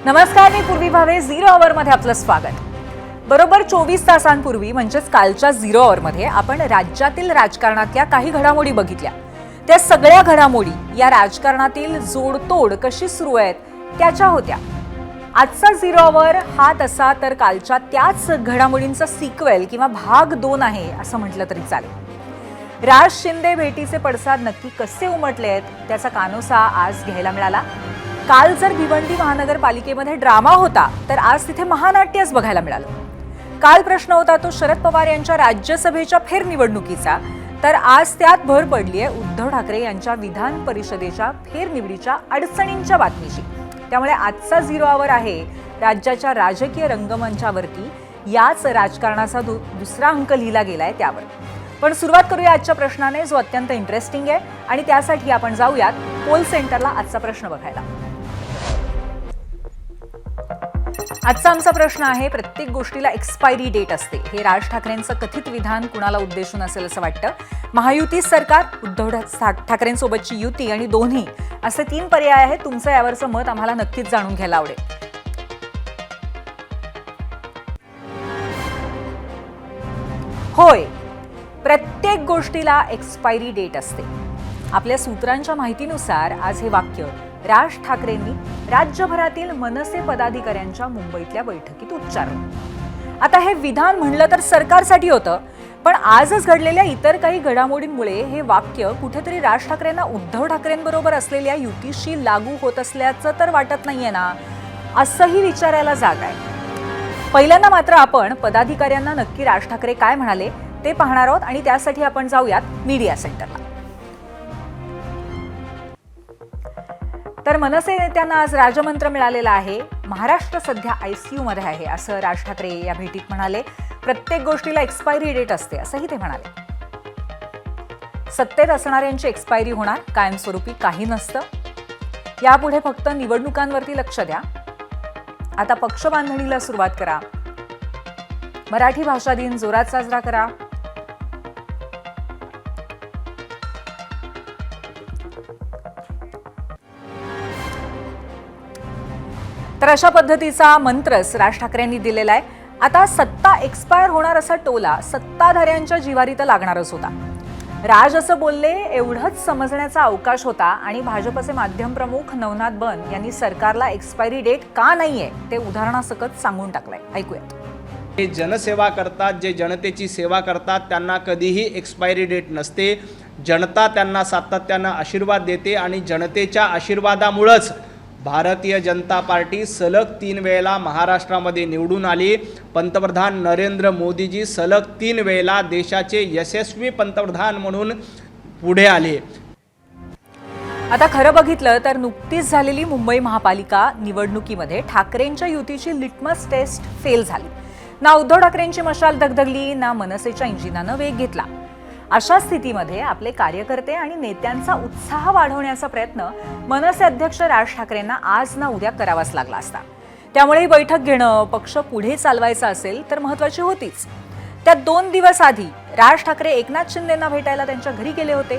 नमस्कार, मी पूर्वी भावे. झिरो आवर मध्ये आपलं स्वागत. बरोबर 24 तासांपूर्वी म्हणजेच कालच्या झिरो आवर मध्ये आपण राज्यातील राजकारणातल्या काही घडामोडी बघितल्या. त्या सगळ्या घडामोडी या राजकारणातील जोडतोड कशी सुरू आहेत त्याच्या होत्या. आजचा झिरो आवर हा तसा तर कालच्या त्याच घडामोडींचा सिक्वेल किंवा भाग 2 आहे असं म्हटलं तरी चालेल. राज शिंदे भेटीचे पडसाद नक्की कसे उमटले आहेत त्याचा कानोसा आज घ्यायला मिळाला. काल जर भिवंडी महानगरपालिकेमध्ये ड्रामा होता तर आज तिथे महानाट्यच बघायला मिळालं. काल प्रश्न होता तो शरद पवार यांच्या राज्यसभेच्या फेरनिवडणुकीचा, तर आज त्यात भर पडली आहे उद्धव ठाकरे यांच्या विधान परिषदेच्या फेरनिवडीच्या अडचणींच्या बातमीची. त्यामुळे आजचा झिरो आवर आहे राज्याच्या राजकीय रंगमंचावरती याच राजकारणाचा दुसरा अंक लिहिला गेलाय त्यावर. पण सुरुवात करूया आजच्या प्रश्नाने जो अत्यंत इंटरेस्टिंग आहे आणि त्यासाठी आपण जाऊयात पोल सेंटरला आजचा प्रश्न बघायला. आजचा आमचा प्रश्न आहे, प्रत्येक गोष्टीला एक्सपायरी डेट असते. हे राज ठाकरेंचं कथित विधान कुणाला उद्देशून असेल असं वाटतं? महायुती सरकार, उद्धव ठाकरेंसोबतची युती आणि दोन्ही असे 3 पर्याय आहेत. तुमचं यावरचं मत आम्हाला नक्कीच जाणून घ्यायला आवडेल. होय, प्रत्येक गोष्टीला एक्सपायरी डेट असते. आपल्या सूत्रांच्या माहितीनुसार आज हे वाक्य राज ठाकरेंनी राज्यभरातील मनसे पदाधिकाऱ्यांच्या मुंबईतल्या बैठकीत उच्चारलं. आता हे विधान म्हणलं तर सरकारसाठी होतं, पण आजच घडलेल्या इतर काही घडामोडींमुळे हे वाक्य कुठेतरी राज ठाकरेंना उद्धव ठाकरेंबरोबर असलेल्या युतीशी लागू होत असल्याचं तर वाटत नाहीये ना, असंही विचारायला जाग आहे. पहिल्यांदा मात्र आपण पदाधिकाऱ्यांना नक्की राज ठाकरे काय म्हणाले ते पाहणार आहोत आणि त्यासाठी आपण जाऊयात मीडिया सेंटरला. तर मनसे नेत्यांना आज राजमंत्र मिळालेला आहे. महाराष्ट्र सध्या ICU मध्ये आहे असं राज ठाकरे या भेटीत म्हणाले. प्रत्येक गोष्टीला एक्सपायरी डेट असते असंही ते म्हणाले. सत्तेत असणाऱ्यांची एक्सपायरी होणार, कायमस्वरूपी काही नसतं. यापुढे फक्त निवडणुकांवरती लक्ष द्या. आता पक्ष बांधणीला सुरुवात करा. मराठी भाषा दिन जोरात साजरा करा. तर अशा पद्धतीचा मंत्रच राज ठाकरेंनी दिलेला आहे. आता सत्ता एक्सपायर होणार असा टोला सत्ताधाऱ्यांच्या जिव्हारी तर लागणारच होता. राज असं बोलले एवढंच समजण्याचा अवकाश होता आणि भाजपचे माध्यम प्रमुख नवनाथ बन यांनी सरकारला एक्सपायरी डेट का नाहीये ते उदाहरणासकट सांगून टाकलंय. ऐकूया. जे जनसेवा करतात, जे जनतेची सेवा करतात त्यांना कधीही एक्सपायरी डेट नसते. जनता त्यांना सातत्यानं आशीर्वाद देते आणि जनतेच्या आशीर्वादामुळंच भारतीय जनता पार्टी सलग 3 वेळेला महाराष्ट्रामध्ये निवडून आली. पंतप्रधान नरेंद्र मोदीजी सलग 3 वेळेला देशाचे यशस्वी पंतप्रधान म्हणून पुढे आले. आता खरं बघितलं तर नुकतीच झालेली मुंबई महापालिका निवडणुकीमध्ये ठाकरेंच्या युतीची लिटमस टेस्ट फेल झाली. ना उद्धव ठाकरेंची मशाल धगधगली, ना मनसेच्या इंजिनानं वेग घेतला. अशा स्थितीमध्ये आपले कार्यकर्ते आणि नेत्यांचा उत्साह वाढवण्याचा प्रयत्न मनसे अध्यक्ष राज ठाकरेंना आज ना उद्या करावाच लागला असता. त्यामुळे ही बैठक घेणं, पक्ष पुढे चालवायचा असेल तर महत्त्वाची होतीच. त्यात 2 दिवस आधी राज ठाकरे एकनाथ शिंदेंना भेटायला त्यांच्या घरी गेले होते.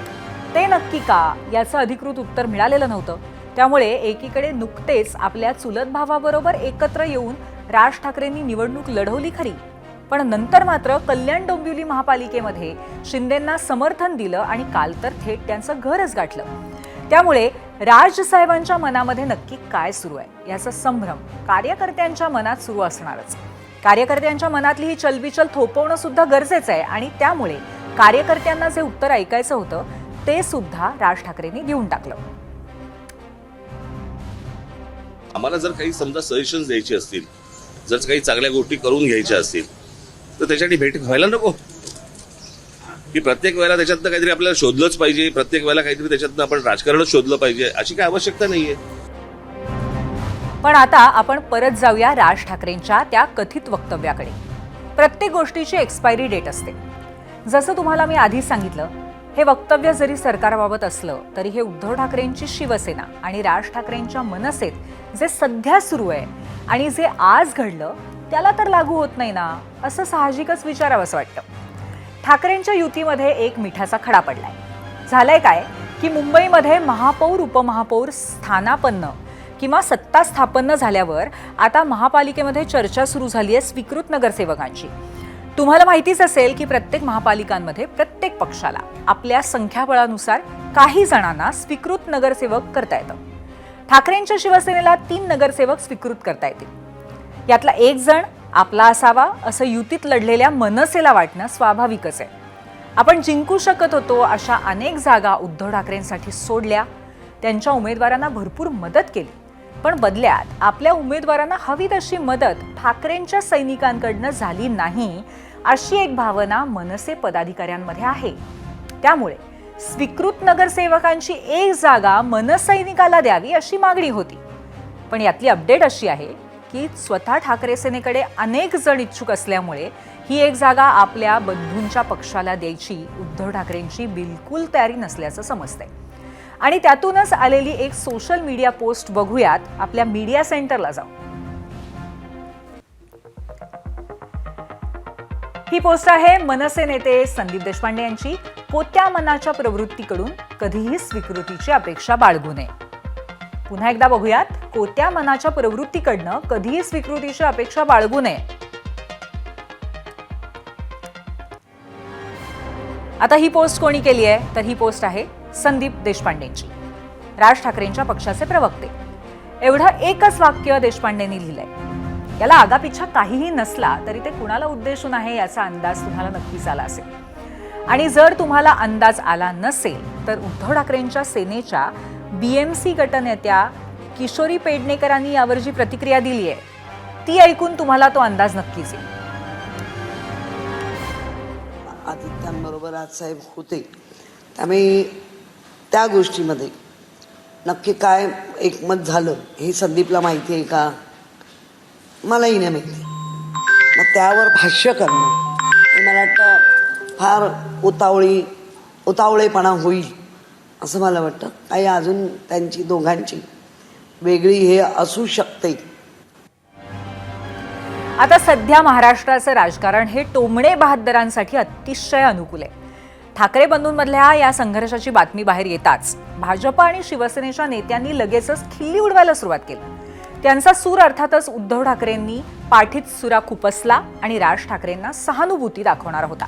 ते नक्की का याचं अधिकृत उत्तर मिळालेलं नव्हतं. त्यामुळे एकीकडे नुकतेच आपल्या चुलत भावाबरोबर एकत्र येऊन राज ठाकरेंनी निवडणूक लढवली खरी, पण नंतर मात्र कल्याण डोंबिवली महापालिकेमध्ये शिंदेंना समर्थन दिलं आणि काल तर थेट त्यांचं घरच गाठलं. त्यामुळे राजसाहेबांच्या मनामध्ये नक्की काय सुरू आहे याचा संभ्रम कार्यकर्त्यांच्या मनात सुरू असणारच. कार्यकर्त्यांच्या मनातली ही चलबिचल थोपवणं सुद्धा गरजेचं आहे आणि त्यामुळे कार्यकर्त्यांना जे उत्तर ऐकायचं होतं ते सुद्धा राज ठाकरेंनी देऊन टाकलं. आम्हाला जर काही समजा सजेशन्स द्यायचे असतील, जर काही चांगल्या गोष्टी करून घ्यायच्या असतील तर त्याच्यासाठी भेट व्हायला नको की प्रत्येक वेळेला त्याच्यातनं काहीतरी आपल्याला शोधलंच पाहिजे, प्रत्येक वेळेला काहीतरी त्याच्यातनं आपण राजकारणच शोधलं पाहिजे अशी काही आवश्यकता नाहीये. पण आता आपण परत जाऊया राज ठाकरेंच्या त्या कथित वक्तव्याकडे. प्रत्येक गोष्टीची एक्सपायरी डेट असते. जसं तुम्हाला मी आधी सांगितलं, हे वक्तव्य जरी सरकारबाबत असलं तरी हे उद्धव ठाकरेंची शिवसेना आणि राज ठाकरेंच्या मनसेत जे सध्या सुरू आहे आणि जे आज घडलं त्याला तर लागू होत नाही ना, असं साहजिकच विचारावंसं वाटतं. ठाकरेंच्या युतीमध्ये एक मिठाचा खडा पडलाय. झालंय काय की मुंबईमध्ये महापौर उपमहापौर स्थानापन्न किंवा सत्ता स्थापन झाल्यावर आता महापालिकेमध्ये चर्चा सुरू झाली आहे स्वीकृत नगरसेवकांची. तुम्हाला माहितीच असेल की प्रत्येक महापालिकांमध्ये प्रत्येक पक्षाला आपल्या संख्याबळानुसार काही जणांना स्वीकृत नगरसेवक करता येतं. ठाकरेंच्या शिवसेनेला 3 नगरसेवक स्वीकृत करता येतील. यातला एक जण आपला असावा असं युतीत लढलेल्या मनसेला वाटणं स्वाभाविकच आहे. आपण जिंकू शकत होतो अशा अनेक जागा उद्धव ठाकरेंसाठी सोडल्या, त्यांच्या उमेदवारांना भरपूर मदत केली, पण बदल्यात आपल्या उमेदवारांना हवी तशी मदत ठाकरेंच्या सैनिकांकडनं झाली नाही अशी एक भावना मनसे पदाधिकाऱ्यांमध्ये आहे. त्यामुळे स्वीकृत नगरसेवकांची एक जागा मनसैनिकाला द्यावी अशी मागणी होती. पण यातली अपडेट अशी आहे की स्वतः ठाकरे सेनेकडे अनेक जण इच्छुक असल्यामुळे ही एक जागा आपल्या बंधूंच्या पक्षाला द्यायची उद्धव ठाकरेंची बिलकुल तयारी नसल्याचं समजतंय. आणि त्यातूनच आलेली एक सोशल मीडिया पोस्ट बघूयात आपल्या मीडिया सेंटरला जाऊन. ही पोस्ट आहे मनसे नेते संदीप देशपांडे यांची. कोत्या मनाच्या प्रवृत्तीकडून कधीही स्वीकृतीची अपेक्षा बाळगू नये. पुन्हा एकदा बघूयात. कोत्या मनाच्या प्रवृत्तीकडनं कधीही स्वीकृतीची अपेक्षा बाळगू नये. आता ही पोस्ट कोणी केली आहे तर ही पोस्ट आहे संदीप देशपांडेंची, राज ठाकरेंच्या पक्षाचे प्रवक्ते. एवढं एकच वाक्य देशपांडेंनी लिहिलंय. याला आगापिछा काहीही नसला तरी ते कुणाला उद्देशून आहे याचा अंदाज तुम्हाला नक्कीच आला असेल. आणि जर तुम्हाला अंदाज आला नसेल तर उद्धव ठाकरेंच्या सेनेच्या BMC गटनेत्या किशोरी पेडणेकरांनी यावर जी प्रतिक्रिया दिली आहे ती ऐकून तुम्हाला तो अंदाज नक्कीच येईल. आदित्यांबरोबर राजसाहेब होते, त्यामुळे त्या गोष्टीमध्ये नक्की काय एकमत झालं हे संदीपला माहिती आहे का? मलाही नाही माहिती. मग त्यावर भाष्य करणं हे मला वाटतं फार उतावळेपणा होईल असं मला वाटतं. काही अजून त्यांची दोघांची वेगळी हे असू शकते. आता सध्या महाराष्ट्राचं राजकारण हे टोमणे बहादरांसाठी अतिशय अनुकूल आहे. ठाकरे बंधूंमधल्या या संघर्षाची बातमी बाहेर येताच भाजप आणि शिवसेनेच्या नेत्यांनी लगेचच खिल्ली उडवायला सुरुवात केली. त्यांचा सूर अर्थातच उद्धव ठाकरेंनी पाठीत सुरा खुपसला आणि राज ठाकरेंना सहानुभूती दाखवणार होता.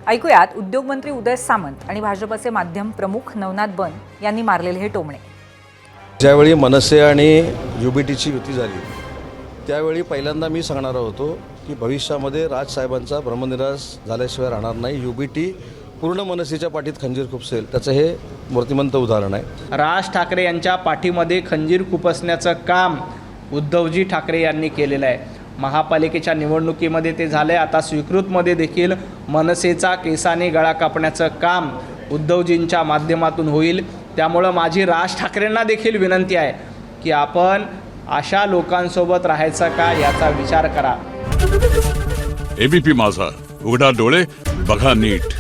ऐकूयात उद्योगमंत्री उदय सामंत आणि भाजपचे माध्यम प्रमुख नवनाथ बन यांनी मारलेले हे टोमणे. ज्यावेळी मनसे आणि UBTची युती झाली त्यावेळी पहिल्यांदा मी सांगणार होतो की भविष्यामध्ये राजसाहेबांचा ब्रह्मनिरास झाल्याशिवाय राहणार नाही. UBT पूर्ण मनसेच्या पाठीत खंजीर खुपसेल, त्याचं हे मूर्तिमंत उदाहरण आहे. राज ठाकरे यांच्या पाठीमध्ये खंजीर खुपसण्याचं काम उद्धवजी ठाकरे यांनी केलेलं आहे. महापालिकेच्या निवडणुकीमध्ये ते झालं आहे. आता स्वीकृतमध्ये देखील मनसेचा केसाने गळा कापण्याचं काम उद्धवजींच्या माध्यमातून होईल. त्यामुळं माझी राज ठाकरेंना देखील विनंती आहे की आपण अशा लोकांसोबत राहायचं का याचा विचार करा. ABP माझा, उघडा डोळे बघा नीट.